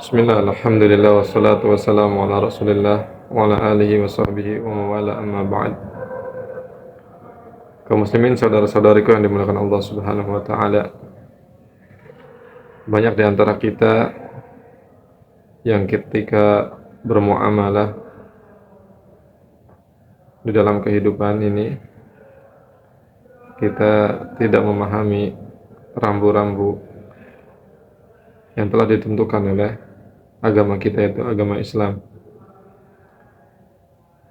Bismillah, alhamdulillah, wassalatu wassalamu ala rasulillah wa ala alihi wa sahbihi wa mawala amma ba'd. Kaum muslimin, saudara-saudariku yang dimuliakan Allah subhanahu wa ta'ala, banyak di antara kita yang ketika bermuamalah di dalam kehidupan ini, kita tidak memahami rambu-rambu yang telah ditentukan oleh agama kita, yaitu agama Islam.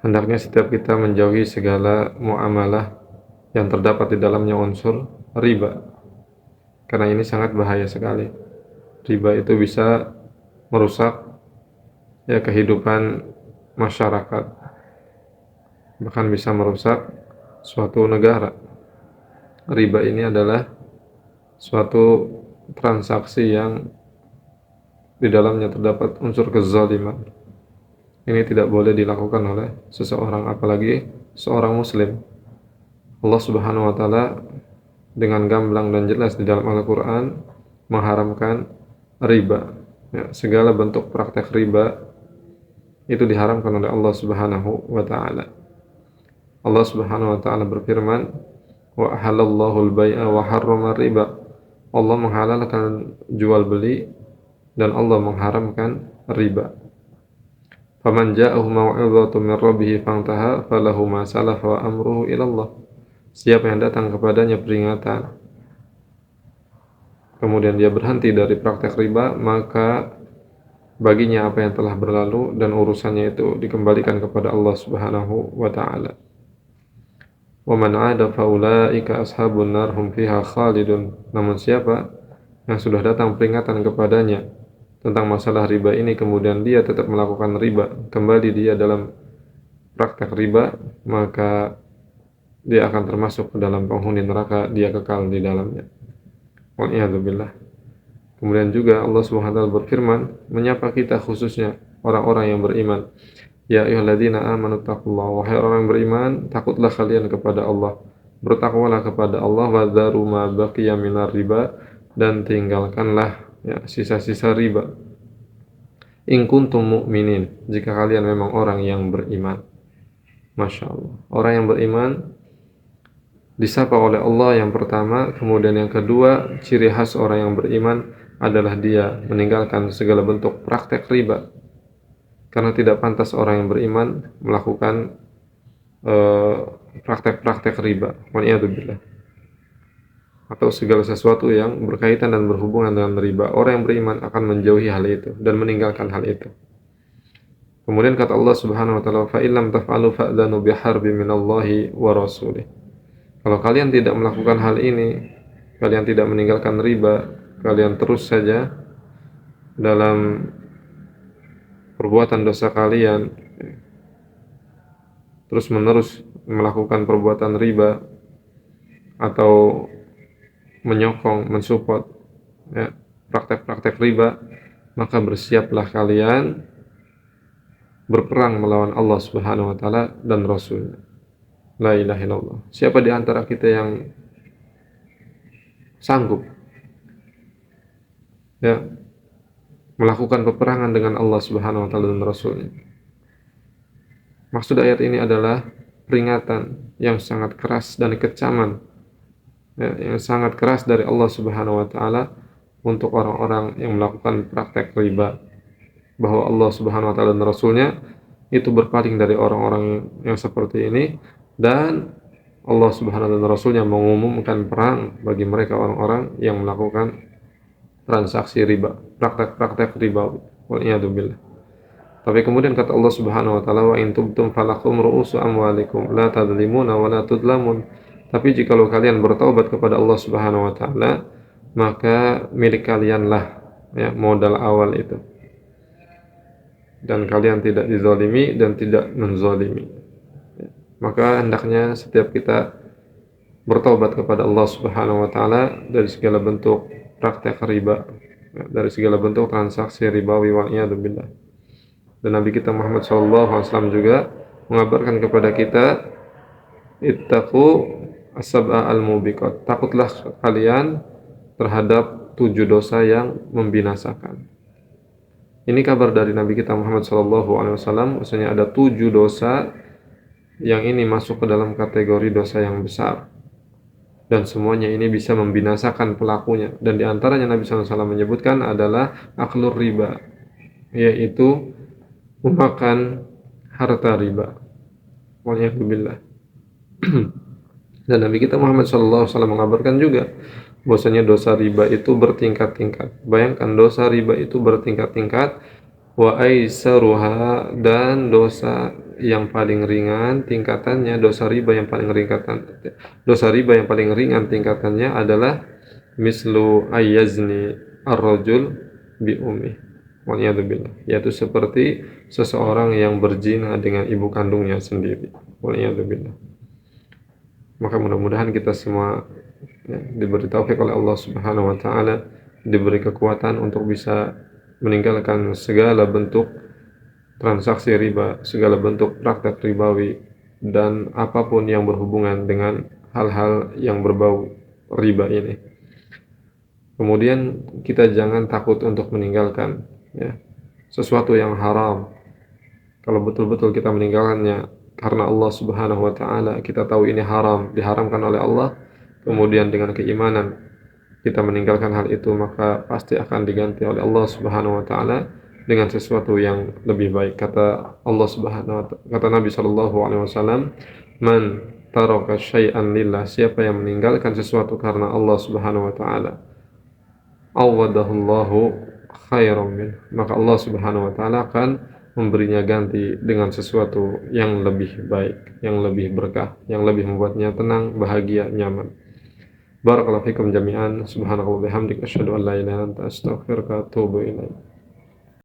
Hendaknya setiap kita menjauhi segala muamalah yang terdapat di dalamnya unsur riba, karena ini sangat bahaya sekali. Riba itu bisa merusak kehidupan masyarakat, bahkan bisa merusak suatu negara. Riba ini adalah suatu transaksi yang di dalamnya terdapat unsur kezaliman. Ini tidak boleh dilakukan oleh seseorang, apalagi seorang muslim. Allah subhanahu wa ta'ala dengan gamblang dan jelas di dalam Al-Quran mengharamkan riba. Segala bentuk praktek riba itu diharamkan oleh Allah subhanahu wa ta'ala. Allah subhanahu wa ta'ala berfirman, wa ahallallahu al-bay'a wa harrama riba. Allah menghalalkan jual beli dan Allah mengharamkan riba. Faman ja'ahu mau'izatun min rabbih fantaha falahu ma salafa wa amruhu ila Allah. Siapa yang datang kepadanya peringatan kemudian dia berhenti dari praktek riba, maka baginya apa yang telah berlalu dan urusannya itu dikembalikan kepada Allah subhanahu wa ta'ala. Wa man 'ada fa ulaika ashabun nar hum fiha khalidun. Namun siapa yang sudah datang peringatan kepadanya tentang masalah riba ini, kemudian dia tetap melakukan riba, kembali dia dalam praktek riba, maka dia akan termasuk ke dalam penghuni neraka, dia kekal di dalamnya. Wal'iyadzubillah. Kemudian juga Allah Subhanahu wa taala berfirman menyapa kita, khususnya orang-orang yang beriman. Ya ayyuhalladzina amanu taqullaha, wahai orang yang beriman, takutlah kalian kepada Allah, bertakwalah kepada Allah, wa dzaru ma baqiya minar riba, dan tinggalkanlah sisa-sisa riba. In kuntum mu'minin, jika kalian memang orang yang beriman. Masya Allah, orang yang beriman disapa oleh Allah yang pertama. Kemudian yang kedua, ciri khas orang yang beriman adalah dia meninggalkan segala bentuk praktek riba, karena tidak pantas orang yang beriman melakukan praktek-praktek riba, wal'iyadzubillah, atau segala sesuatu yang berkaitan dan berhubungan dengan riba. Orang yang beriman akan menjauhi hal itu dan meninggalkan hal itu. Kemudian kata Allah subhanahu wa ta'ala, fa illam taf'alu fa'dhanu biharbin minallahi wa rasulih. Kalau kalian tidak melakukan hal ini, kalian tidak meninggalkan riba, kalian terus saja dalam perbuatan dosa kalian, terus menerus melakukan perbuatan riba atau menyokong, mensupport praktek-praktek riba, maka bersiaplah kalian berperang melawan Allah subhanahu wa ta'ala dan Rasulnya. La ilaha illallah. Siapa di antara kita yang sanggup melakukan peperangan dengan Allah subhanahu wa ta'ala dan Rasulnya? Maksud ayat ini adalah peringatan yang sangat keras dan kecaman yang sangat keras dari Allah subhanahu wa ta'ala untuk orang-orang yang melakukan praktek riba, bahwa Allah subhanahu wa ta'ala dan Rasulnya itu berpaling dari orang-orang yang seperti ini, dan Allah subhanahu wa ta'ala dan Rasulnya mengumumkan perang bagi mereka orang-orang yang melakukan transaksi riba, praktek-praktek riba, wal'iyadzubillah. Tapi kemudian kata Allah subhanahu wa ta'ala, wa in tubtum falakum ru'usu amwalikum la tadlimuna wa la tudlamun. Tapi jikalau kalian bertaubat kepada Allah subhanahu wa ta'ala, maka milik kalianlah modal awal itu, dan kalian tidak dizalimi dan tidak menzalimi. Maka hendaknya setiap kita bertaubat kepada Allah subhanahu wa ta'ala dari segala bentuk praktek riba, dari segala bentuk transaksi ribawi, wal'iyadzubillah. Dan Nabi kita Muhammad SAW juga mengabarkan kepada kita, ittaqu as-sab'a al-mubiqat, takutlah kalian terhadap 7 dosa yang membinasakan. Ini kabar dari Nabi kita Muhammad SAW, maksudnya ada 7 dosa yang ini masuk ke dalam kategori dosa yang besar. Dan semuanya ini bisa membinasakan pelakunya. Dan diantaranya Nabi SAW menyebutkan adalah aklur riba, yaitu memakan harta riba. Waliyahzubillah. Dan Nabi kita Muhammad SAW mengabarkan juga bahwasanya dosa riba itu bertingkat-tingkat. Bayangkan, dosa riba itu bertingkat-tingkat. Wa aisaruha, dan dosa yang paling ringan tingkatannya, dosa riba yang paling ringan tingkatannya adalah mislu ayazni ar-rajul bi ummi, waliyadzubillah, yaitu seperti seseorang yang berzina dengan ibu kandungnya sendiri, waliyadzubillah. Maka mudah-mudahan kita semua diberi taufik oleh Allah Subhanahu wa taala, diberi kekuatan untuk bisa meninggalkan segala bentuk transaksi riba, segala bentuk praktek ribawi, dan apapun yang berhubungan dengan hal-hal yang berbau riba ini. Kemudian kita jangan takut untuk meninggalkan sesuatu yang haram. Kalau betul-betul kita meninggalkannya karena Allah Subhanahu wa taala, kita tahu ini haram, diharamkan oleh Allah, kemudian dengan keimanan kita meninggalkan hal itu, maka pasti akan diganti oleh Allah Subhanahu wa taala dengan sesuatu yang lebih baik. Kata Allah Subhanahu wa taala, kata Nabi sallallahu alaihi wasallam, "Man taraka syai'an lillah," siapa yang meninggalkan sesuatu karena Allah Subhanahu wa taala, awadahullahu khairan min, maka Allah Subhanahu wa taala akan memberinya ganti dengan sesuatu yang lebih baik, yang lebih berkah, yang lebih membuatnya tenang, bahagia, nyaman. Barakallahu fikum jami'an. Subhanakallah bihamdik, asyhadu an la ilaha illa anta, astaghfiruka wa atubu ilaik.